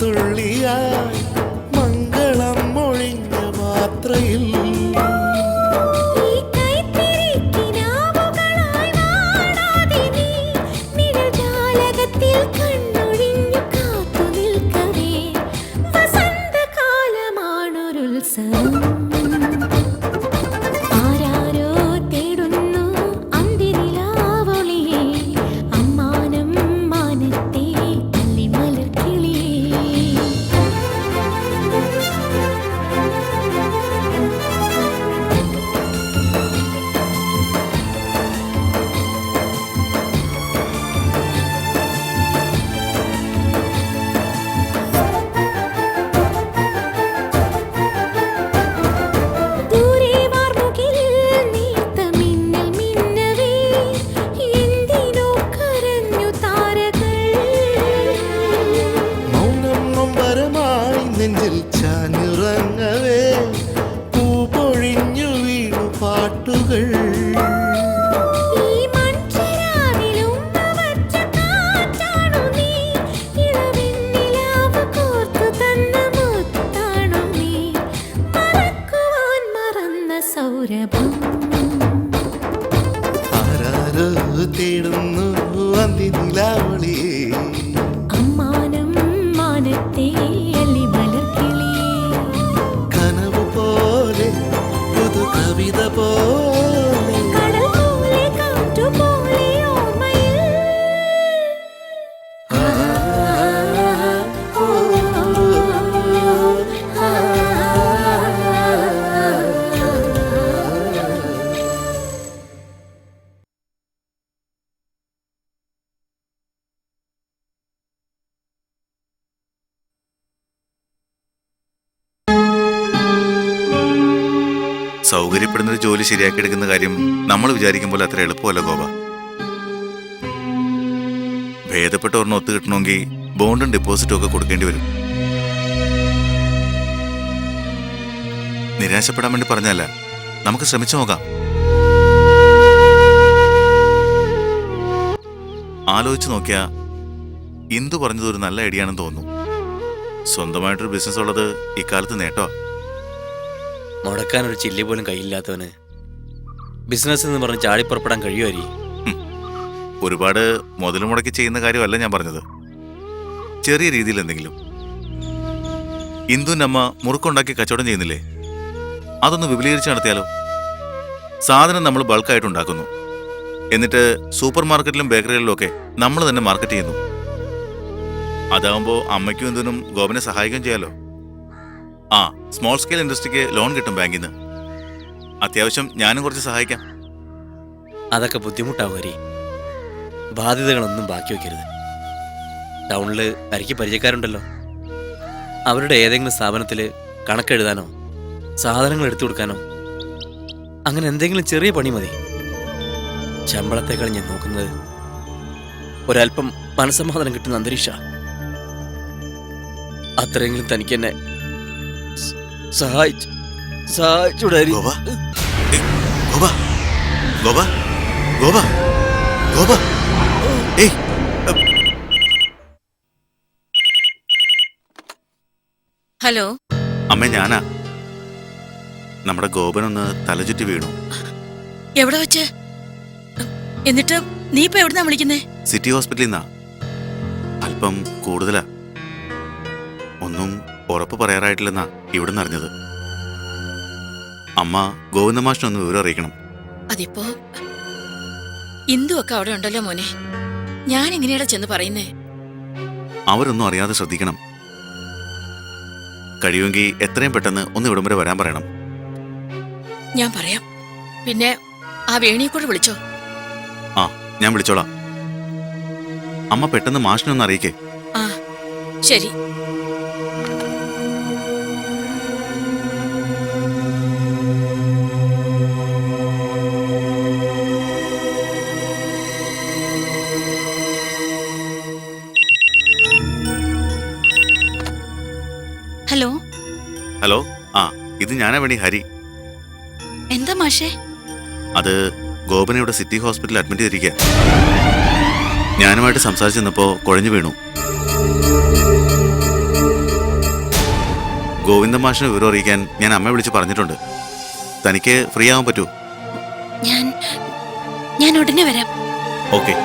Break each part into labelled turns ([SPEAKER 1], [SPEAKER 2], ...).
[SPEAKER 1] മഴത്തുള്ളിയായി മംഗളം മൊഴിഞ്ഞ മാത്രയിൽ നെഞ്ചിൽ ചാഞ്ഞുറങ്ങവേ പൂപൊഴിഞ്ഞു വീണു പാട്ടുകൾ ആരാരോ തേടുന്നു അന്തിനിലാവളി
[SPEAKER 2] അമ്മാനം മാനത്തെ
[SPEAKER 1] കവിത പോലെ
[SPEAKER 2] കടൽ പോലെ കാറ്റു പോലെ ഓർമ്മയിൽ
[SPEAKER 3] സൗകര്യപ്പെടുന്ന ഒരു ജോലി ശരിയാക്കി എടുക്കുന്ന കാര്യം നമ്മൾ വിചാരിക്കുമ്പോൾ അത്ര എളുപ്പമല്ല ഗോപ. ഭേദപ്പെട്ട ഒരെണ്ണം ഒത്തു കിട്ടണമെങ്കിൽ ബോണ്ടും ഡെപ്പോസിറ്റും ഒക്കെ കൊടുക്കേണ്ടി വരും. നിരാശപ്പെടാൻ വേണ്ടി പറഞ്ഞല്ല, നമുക്ക് ശ്രമിച്ചു നോക്കാം. ആലോചിച്ച് നോക്കിയാ ഇന്ദു പറഞ്ഞത് ഒരു നല്ല ഐഡിയ ആണെന്ന് തോന്നുന്നു. സ്വന്തമായിട്ടൊരു ബിസിനസ് ഉള്ളത് ഇക്കാലത്ത് നേട്ടമാണ്.
[SPEAKER 4] മുടക്കാൻ ഒരു ചില്ലി പോലും കയ്യില്ലാത്തവന് ബിസിനസ് എന്ന് പറഞ്ഞ് ചാടിപ്പുറപ്പെടാൻ കഴിയുമായിരിക്കും.
[SPEAKER 3] ഒരുപാട് മുതൽ മുടക്കി ചെയ്യുന്ന കാര്യമല്ല ഞാൻ പറഞ്ഞത്. ചെറിയ രീതിയിൽ എന്തെങ്കിലും. ഇന്ദുവിൻ്റെ അമ്മ മുറുക്കുണ്ടാക്കി കച്ചവടം ചെയ്യുന്നില്ലേ, അതൊന്ന് വിപുലീകരിച്ച് നടത്തിയാലോ? സാധനം നമ്മൾ ബൾക്കായിട്ട് ഉണ്ടാക്കുന്നു, എന്നിട്ട് സൂപ്പർ മാർക്കറ്റിലും ബേക്കറികളിലും ഒക്കെ നമ്മൾ തന്നെ മാർക്കറ്റ് ചെയ്യുന്നു. അതാവുമ്പോൾ അമ്മയ്ക്കും ഇന്ദുവിനും ഗോപനെ സഹായിക്കുകയും ചെയ്യാലോ. സ്മോൾ സ്കെയിൽ ഇൻഡസ്ട്രിക്ക് ലോൺ കിട്ടും ബാങ്കിൽ നിന്ന്. അത്യാവശ്യം ഞാനും കുറച്ച് സഹായിക്കാം.
[SPEAKER 4] അതൊക്കെ ബുദ്ധിമുട്ടാവും ഹരി. ബാധ്യതകളൊന്നും ബാക്കി വയ്ക്കരുത്. ടൗണിൽ ഹരിക്ക് പരിചയക്കാരുണ്ടല്ലോ. അവരുടെ ഏതെങ്കിലും സ്ഥാപനത്തിൽ കണക്കെഴുതാനോ സാധനങ്ങൾ എടുത്തു കൊടുക്കാനോ അങ്ങനെ എന്തെങ്കിലും ചെറിയ പണി മതി. ശമ്പളത്തേക്കാൾ ഞാൻ നോക്കുന്നത് ഒരല്പം മനസ്സമാധാനം കിട്ടുന്ന അന്തരീക്ഷ. അത്രയെങ്കിലും തനിക്ക് എന്നെ സഹായിച്ചൂടെ?
[SPEAKER 5] ഹലോ
[SPEAKER 3] അമ്മ, ഞാനാ. നമ്മുടെ ഗോപനൊന്ന് തലചുറ്റി വീണു.
[SPEAKER 5] എവിടെ വെച്ച്? എന്നിട്ട് നീ ഇപ്പൊ എവിടുന്നാ വിളിക്കുന്നേ?
[SPEAKER 3] സിറ്റി ഹോസ്പിറ്റലിൽ നിന്നാ. അല്പം കൂടുതലാ. ഒന്നും ഉറപ്പ് പറയാറായിട്ടില്ലെന്നാ ഇവിടുന്ന് അറിഞ്ഞത്. അമ്മ ഗോവിന്ദമാഷിനൊന്ന് വിവരം അറിയിക്കണം.
[SPEAKER 5] അതിപ്പോ ഇന്ദു ഒക്കെ അവിടെ ഉണ്ടല്ലോ മോനെ. ഞാൻ എങ്ങനെയാടാ ചെന്ന് പറയുന്നേ?
[SPEAKER 3] അവരൊന്നും അറിയാതെ ശ്രദ്ധിക്കണം. കഴിയുമെങ്കിൽ എത്രയും പെട്ടെന്ന് ഒന്ന് ഇവിടം വരെ വരാൻ പറയണം.
[SPEAKER 5] ഞാൻ പറയാം. പിന്നെ ആ വേണിയെക്കൂടെ വിളിച്ചോ?
[SPEAKER 3] ഞാൻ വിളിച്ചോളാം. അമ്മ പെട്ടെന്ന് മാഷിനൊന്ന് അറിയിക്കേ.
[SPEAKER 5] ശരി. Hello
[SPEAKER 3] hello. ഇത് ഞാനാ വേണി, ഹരി.
[SPEAKER 5] എന്താ മാഷേ?
[SPEAKER 3] അത് ഗോപനയുടെ സിറ്റി ഹോസ്പിറ്റലിൽ അഡ്മിറ്റ് ചെയ്തിരിക്കുക. ഞാനുമായിട്ട് സംസാരിച്ചു നിന്നപ്പോ കുഴഞ്ഞു വീണു. ഗോവിന്ദൻ മാഷിനെ വിവരം അറിയിക്കാൻ ഞാൻ അമ്മയെ വിളിച്ച് പറഞ്ഞിട്ടുണ്ട്. തനിക്ക് ഫ്രീ ആവാൻ പറ്റൂ?
[SPEAKER 5] ഞാൻ ഉടനെ വരാം.
[SPEAKER 3] ഓക്കെ.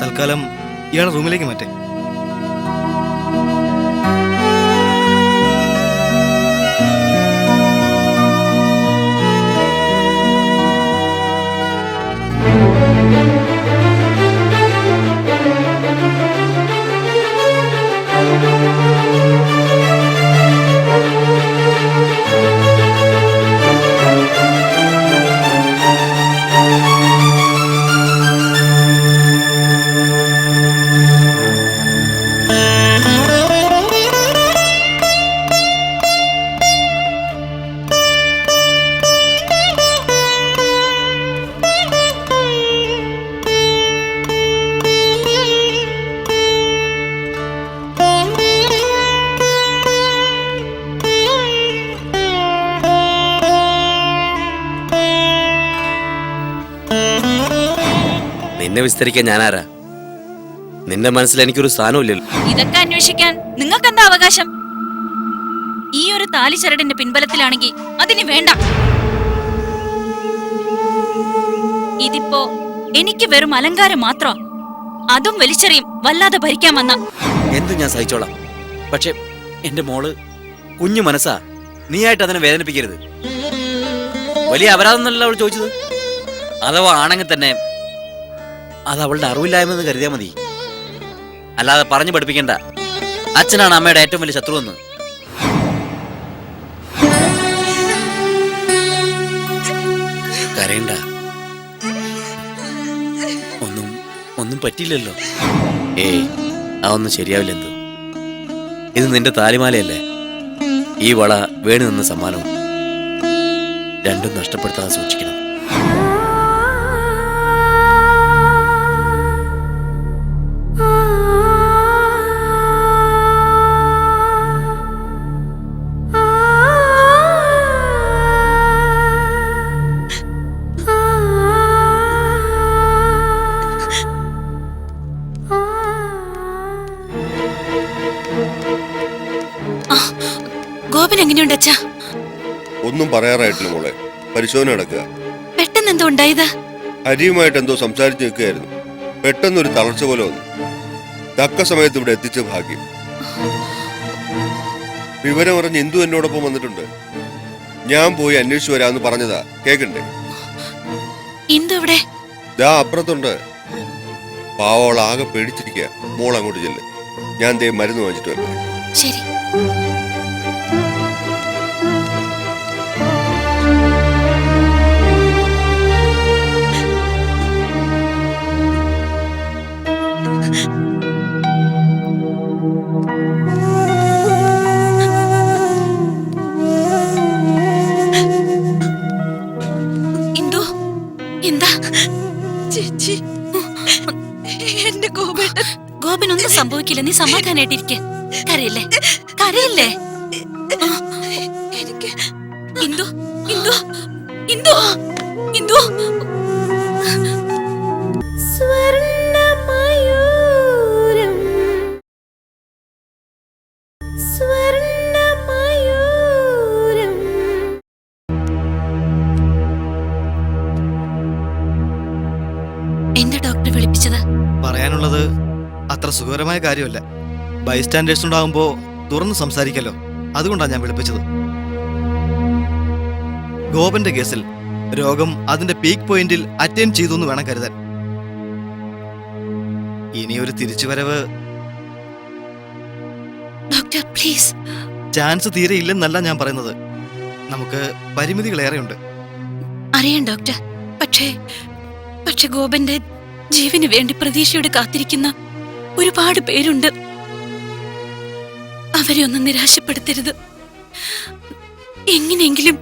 [SPEAKER 6] തൽക്കാലം ഇയാളെ റൂമിലേക്ക് മാറ്റേ.
[SPEAKER 4] നിന്നെ വിസ്തരിക്കാൻ ഞാനാരാ? നിന്റെ മനസ്സിൽ എനിക്കൊരു സ്ഥാനമില്ലല്ലോ.
[SPEAKER 5] ഇതൊക്കെ അന്വേഷിക്കാൻ നിങ്ങൾക്ക് എന്താ അവകാശം? ഈ ഒരു താലിച്ചരടിന്റെ പിൻബലത്തിലാണെങ്കിൽ അതിന് വേണ്ട. ഇതിപ്പോ എനിക്ക് വെറും അലങ്കാരം മാത്രം. അതും വലിച്ചെറിയും വല്ലാതെ ഭരിക്കാൻ വന്ന.
[SPEAKER 4] എന്തും ഞാൻ സഹിച്ചോളാം. പക്ഷെ എന്റെ മോള് കുഞ്ഞു മനസ്സാ. നീയായിട്ട് അതിനെ വേദനിപ്പിക്കരുത്. വലിയ അപരാധം എന്നല്ല അവൾ ചോദിച്ചത്. അഥവാ ആണെങ്കിൽ തന്നെ അത് അവളുടെ അറിവില്ലായ്മെന്ന് കരുതിയാൽ മതി. അല്ലാതെ പറഞ്ഞു പഠിപ്പിക്കണ്ട. അച്ഛനാണ് അമ്മയുടെ ഏറ്റവും വലിയ ശത്രുവെന്ന്. കരയണ്ട. ഒന്നും പറ്റിയില്ലല്ലോ. അതൊന്നും ശരിയാവില്ലെന്തോ. ഇത് നിന്റെ താലിമാലയല്ലേ? ഈ വള വേണു നിന്ന സമ്മാനവും. രണ്ടും നഷ്ടപ്പെടുത്താതെ സൂക്ഷിക്കണം.
[SPEAKER 5] ഗോപൻ എങ്ങനെയുണ്ട് അച്ഛാ?
[SPEAKER 7] ഒന്നും പറയാറായിട്ടില്ല മോളെ. പരിശോധന നടക്കുക.
[SPEAKER 5] പെട്ടെന്ന് എന്തോ ഉണ്ടായത്?
[SPEAKER 7] ഹരിയുമായിട്ട് എന്തോ സംസാരിച്ച് നിൽക്കുകയായിരുന്നു. പെട്ടെന്നൊരു തളർച്ച പോലെ വന്നു. തക്ക സമയത്ത് ഇവിടെ എത്തിച്ച ഭാഗ്യം. വിവരം അറിഞ്ഞ് ഇന്ദു എന്നോടൊപ്പം വന്നിട്ടുണ്ട്. ഞാൻ പോയി അന്വേഷിച്ചു വരാമെന്ന് പറഞ്ഞതാ. കേക്കണ്ടേ?
[SPEAKER 5] ഇന്ദു ഇവിടെ?
[SPEAKER 7] ദാ അപ്പുറത്തുണ്ട്. പാവോൾ ആകെ പേടിച്ചിരിക്കുക. മോൾ അങ്ങോട്ട് ചെല്ല്. ഞാൻ ദേ മരുന്ന് വാങ്ങിച്ചിട്ട് വരാം.
[SPEAKER 5] ശരി. ഇന്ദു, എന്താ ചേച്ചി? എന്റെ ഗോപനൊന്നും സംഭവിക്കില്ല. നീ സമാധാനായിട്ടിരിക്കെ. കരയില്ലേ? കരയില്ലേ? എനിക്ക് ഇന്ദു ഇന്ദു ഇന്ദു ഇന്ദു എന്താ ഡോക്ടർ വിളിപ്പിച്ചത്?
[SPEAKER 6] പറയാനുള്ളത് അത്ര സുഖകരമായ കാര്യമല്ല. ബൈസ്റ്റാൻഡേഴ്സ് ഉണ്ടാകുമ്പോ തുറന്ന് സംസാരിക്കല്ലോ. അതുകൊണ്ടാണ് ഞാൻ വിളിപ്പിച്ചത്. ഗോപന്റെ കേസിൽ രോഗം അതിന്റെ പീക്ക് പോയിന്റിൽ അറ്റൈൻ ചെയ്തു എന്ന് വേണം കരുതാൻ. ഇനിയൊരു തിരിച്ചുവരവ്
[SPEAKER 5] ഡോക്ടർ പ്ലീസ്.
[SPEAKER 6] ചാൻസ് തീരെ ഇല്ലെന്നല്ല ഞാൻ പറയുന്നത്. നമുക്ക് പരിമിതികളേറെയുണ്ട്.
[SPEAKER 5] അറിയാം ഡോക്ടർ. പക്ഷേ ഗോപന്റെ ജീവന് വേണ്ടി പ്രതീക്ഷയോടെ കാത്തിരിക്കുന്ന ഒരുപാട് പേരുണ്ട്. അവരെ ഒന്നും നിരാശപ്പെടുത്തരുത്. എങ്ങനെയെങ്കിലും.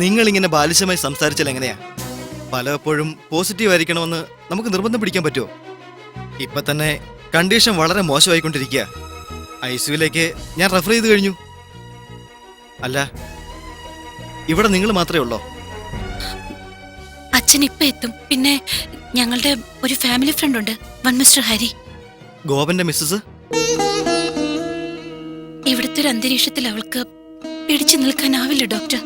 [SPEAKER 6] നിങ്ങൾ ഇങ്ങനെ ബാലിശമായി സംസാരിച്ചാൽ എങ്ങനെയാ? പലപ്പോഴും പോസിറ്റീവ് ആയിരിക്കണമെന്ന് നമുക്ക് നിർബന്ധം പിടിക്കാൻ പറ്റുമോ? ഇപ്പൊ തന്നെ കണ്ടീഷൻ വളരെ മോശമായിക്കൊണ്ടിരിക്കുക. ICUവിലേക്ക് ഞാൻ റെഫർ ചെയ്ത് കഴിഞ്ഞു. അല്ല, ഇവിടെ നിങ്ങൾ മാത്രമേ ഉള്ളോ?
[SPEAKER 5] അച്ഛൻ ഇപ്പൊ എത്തും. പിന്നെ ഞങ്ങളുടെ ഒരു ഫാമിലി ഫ്രണ്ട് ഉണ്ട്, വൺ മിസ്റ്റർ ഹരി.
[SPEAKER 6] ഗോപന്റെ മിസ്സസ്?
[SPEAKER 5] ഇവിടുത്തെ ഒരു അന്തരീക്ഷത്തിൽ അവൾക്ക് പിടിച്ചു നിൽക്കാനാവില്ല ഡോക്ടർ.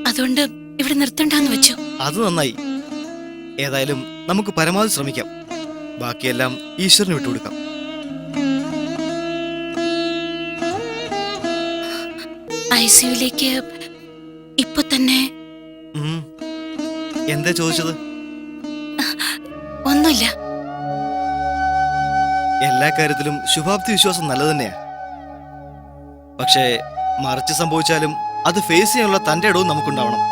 [SPEAKER 5] അതുകൊണ്ട് ഇവിടെ നിർത്തണ്ടെന്ന് വെച്ചു.
[SPEAKER 6] അത് നന്നായി. ഏതായാലും നമുക്ക് പരമാവധി ശ്രമിക്കാം. ബാക്കിയെല്ലാം ഈശ്വരന് വിട്ടുകൊടുക്കാം.
[SPEAKER 5] ICUവിലേക്ക് ഇപ്പൊ തന്നെ.
[SPEAKER 6] എന്താ ചോദിച്ചത്?
[SPEAKER 5] ഒന്നുമില്ല.
[SPEAKER 6] എല്ലാ കാര്യത്തിലും ശുഭാപ്തി വിശ്വാസം നല്ലത് തന്നെയാ. പക്ഷേ മറിച്ച് സംഭവിച്ചാലും അത് ഫേസ് ചെയ്യാനുള്ള തന്റെ ഇടവും നമുക്കുണ്ടാവണം.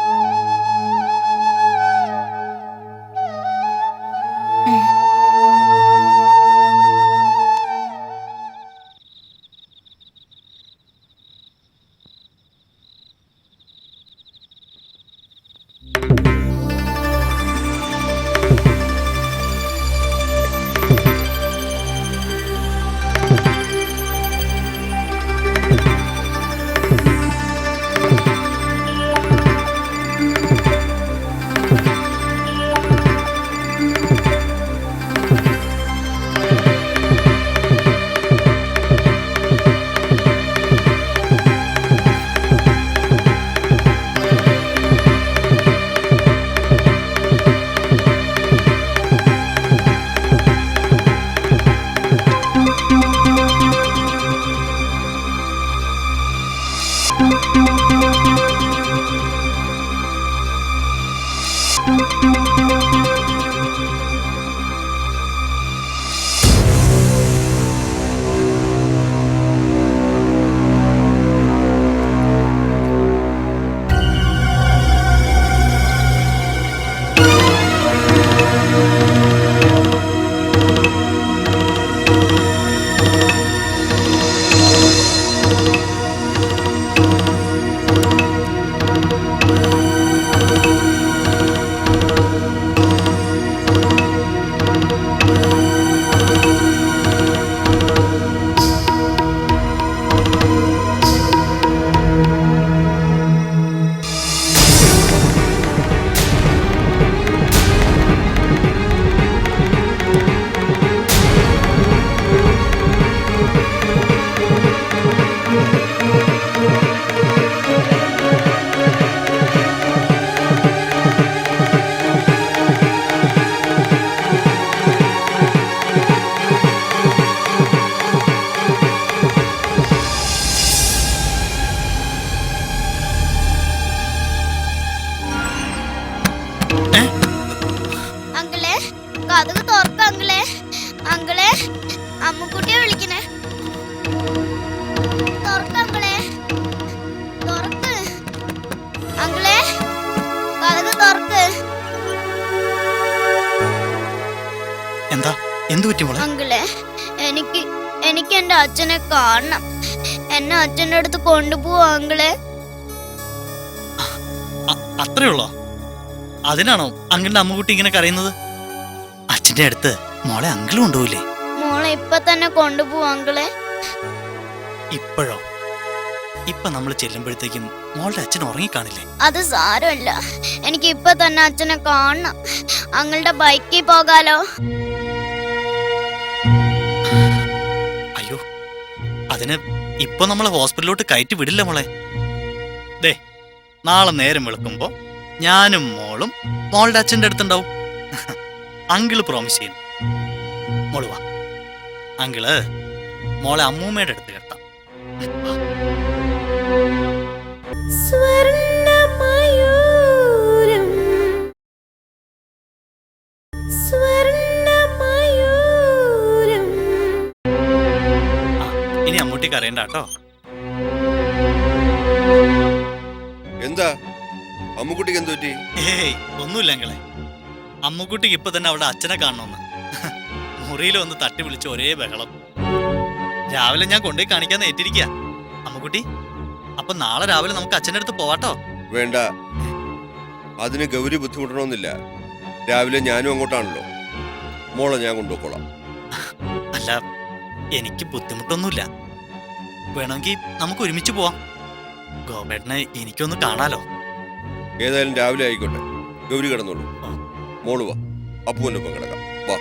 [SPEAKER 2] അമ്മുക്കുട്ടിയെ വിളിക്കണേ. തുറക്ക് അങ്കിളെ, തുറക്ക് അങ്കിളെ, കതക് തുറക്ക്.
[SPEAKER 6] എന്താ എന്തു പറ്റി മോളെ?
[SPEAKER 2] അങ്കിളെ, എനിക്ക് എന്റെ അച്ഛനെ കാണണം. എന്നെ അച്ഛൻ്റെ അടുത്ത് കൊണ്ടുപോവാ അങ്കിളെ.
[SPEAKER 8] അത്രേ ഉള്ളോ? അതിനാണോ അങ്കിളിന്റെ അമ്മുകുട്ടി ഇങ്ങനെ കരയുന്നത്? അച്ഛന്റെ അടുത്ത് മോളെ അങ്കിൾ കൊണ്ടുപോയില്ലേ?
[SPEAKER 2] മോളെ ഇപ്പൊ തന്നെ കൊണ്ടുപോവാ അങ്കിളെ.
[SPEAKER 8] ഇപ്പോഴോ? ഇപ്പൊ നമ്മൾ ചെല്ലുമ്പോഴത്തേക്കും മോളുടെ അച്ഛൻ ഉറങ്ങിക്കാണില്ലേ?
[SPEAKER 2] അത് സാരമില്ല, എനിക്ക് ഇപ്പൊ തന്നെ അച്ഛനെ കാണണം. അങ്ങളുടെ ബൈക്കിൽ പോകാലോ?
[SPEAKER 8] അയ്യോ, അതിന് ഇപ്പൊ നമ്മളെ ഹോസ്പിറ്റലിലോട്ട് കയറ്റി വിടില്ല മോളെ. ദേ, നാളെ നേരം വെളുക്കുമ്പോ ഞാനും മോളും മോളുടെ അച്ഛൻ്റെ അടുത്തുണ്ടാവും. അങ്കിള് പ്രോമിസ് ചെയ്യും. മോള് വാ, അങ്കിള് മോളെ അമ്മൂമ്മയുടെ അടുത്ത് കേട്ടാം.
[SPEAKER 2] സ്വർണ്ണമയൂരം
[SPEAKER 8] കരയണ്ട കേട്ടോ.
[SPEAKER 7] എന്താ അമ്മുക്കുട്ടിക്ക് എന്ത് പറ്റി?
[SPEAKER 8] ഏയ് ഒന്നുമില്ല അങ്ങളെ. അമ്മുക്കുട്ടിക്ക് ഇപ്പൊ തന്നെ അവിടെ അച്ഛനെ കാണണമെന്ന് മുറിയിൽ വന്ന് തട്ടി വിളിച്ച് ഒരേ ബഹളം. രാവിലെ ഞാൻ കൊണ്ടുപോയി കാണിക്കാൻ ഏറ്റിരിക്കുക. അമ്മുക്കുട്ടി, അപ്പൊ നാളെ രാവിലെ നമുക്ക് അച്ഛൻ്റെ അടുത്ത് പോവാട്ടോ.
[SPEAKER 7] വേണ്ട, അതിന് ഗൗരി ബുദ്ധിമുട്ടണമെന്നില്ല. രാവിലെ ഞാനും അങ്ങോട്ടാണല്ലോ. മോളെ ഞാൻ കൊണ്ടുപോയിക്കോളാം.
[SPEAKER 8] അല്ല, എനിക്ക് ബുദ്ധിമുട്ടൊന്നുമില്ല. വേണമെങ്കിൽ നമുക്ക് ഒരുമിച്ച് പോവാം. ഗോപേട്ടനെ എനിക്കൊന്ന് കാണാലോ.
[SPEAKER 7] ഏതായാലും രാവിലെ ആയിക്കോട്ടെ. ഗൗരി കിടന്നോളൂ. മോള് വാ, അപ്പുവിൻ്റെ ഒപ്പം കിടക്കാം. വാ.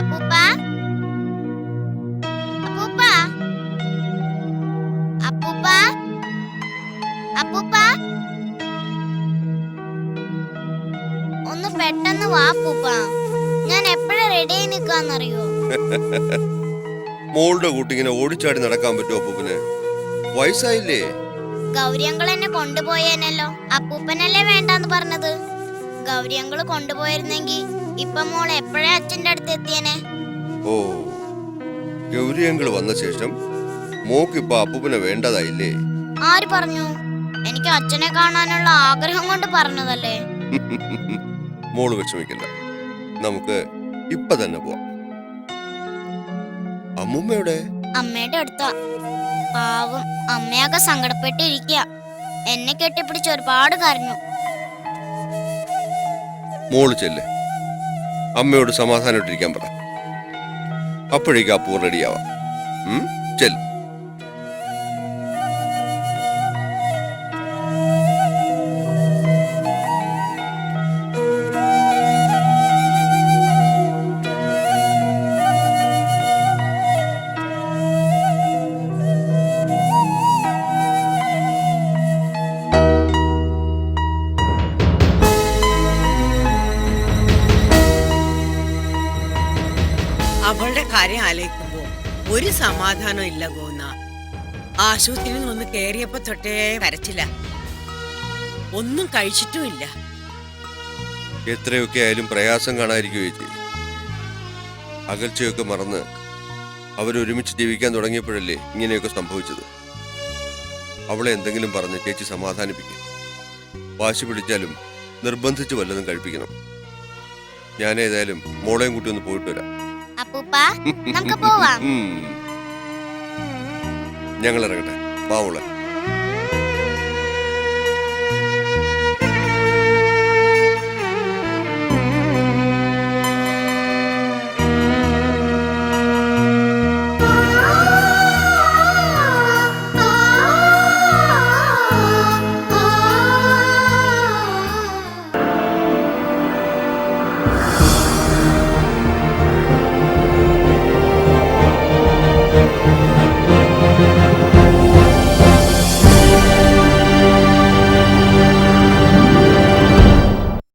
[SPEAKER 2] അപ്പൂപ്പ, അപ്പൂപ്പ, അപ്പൂപ്പ, അപ്പൂപ്പ, ഒന്ന് പെട്ടെന്ന് വാ അപ്പൂപ്പ. ഞാൻ എപ്പോഴാ റെഡി ആയി നിക്കാന്നറിയോ?
[SPEAKER 7] മോളുടെ കൂട്ടിങ്ങനെ ഓടിച്ചാടി നടക്കാൻ പറ്റുമോ അപ്പൂപ്പിന്? വയസ്സായില്ലേ?
[SPEAKER 2] ഗൗരിയങ്കൾ എന്നെ കൊണ്ടുപോയേനല്ലോ. അപ്പൂപ്പനല്ലേ വേണ്ടാന്ന് പറഞ്ഞത്. ഗൗരിയങ്കൾ കൊണ്ടുപോയിരുന്നെങ്കി ഇപ്പൊ മോൾ എപ്പോഴേ അച്ഛന്റെ അടുത്ത് എത്തിയേനെ.
[SPEAKER 7] ഓ, ഗൗരിയങ്കൾ വന്ന ശേഷം മോക്കിപ്പോ അപ്പൂപ്പനെ വേണ്ടതായില്ലേ?
[SPEAKER 2] ആര് പറഞ്ഞു? എനിക്ക് അച്ഛനെ കാണാനുള്ള ആഗ്രഹം കൊണ്ട് പറഞ്ഞതല്ലേ.
[SPEAKER 7] മോള് വിഷമിക്കണ്ട, നമുക്ക് ഇപ്പൊ തന്നെ പോവാം. അമ്മൂമ്മയുടെ
[SPEAKER 2] അമ്മയുടെ അടുത്താ. പാവം അമ്മയൊക്കെ സങ്കടപ്പെട്ടിരിക്കുക. എന്നെ കെട്ടിപ്പിടിച്ച് ഒരുപാട് കരഞ്ഞു.
[SPEAKER 7] മോള് ചെല്ല്, അമ്മയോട് സമാധാനമായിട്ടിരിക്കാൻ പറ. അപ്പോഴേക്കും അപ്പൂ റെഡിയാവാം. ചെല്ല്.
[SPEAKER 9] അവളുടെ കാര്യം ആലോചിക്കുമ്പോ ഒരു സമാധാനം ഇല്ല ഗോന്ന. ആശുപത്രിയിൽ നിന്ന് കേറിയപ്പോ തൊട്ടേ കരച്ചില്ല, ഒന്നും കഴിച്ചിട്ടുമില്ല.
[SPEAKER 7] എത്രയൊക്കെ ആയാലും പ്രയാസം കാണാതിരിക്കുകയോ ചേച്ചി. അകൽച്ചയൊക്കെ മറന്ന് അവരൊരുമിച്ച് ജീവിക്കാൻ തുടങ്ങിയപ്പോഴല്ലേ ഇങ്ങനെയൊക്കെ സംഭവിച്ചത്. അവളെ എന്തെങ്കിലും പറഞ്ഞ് ചേച്ചി സമാധാനിപ്പിക്കും. വാശി പിടിച്ചാലും നിർബന്ധിച്ച് വല്ലതും കഴിപ്പിക്കണം. ഞാനേതായാലും മോളെയും കൂട്ടി ഒന്ന് പോയിട്ട് വരാം.
[SPEAKER 2] അപ്പൂപ്പ, നമുക്ക് പോവാം.
[SPEAKER 7] ഞങ്ങൾ ഇറങ്ങട്ടെ. വാ മോളെ.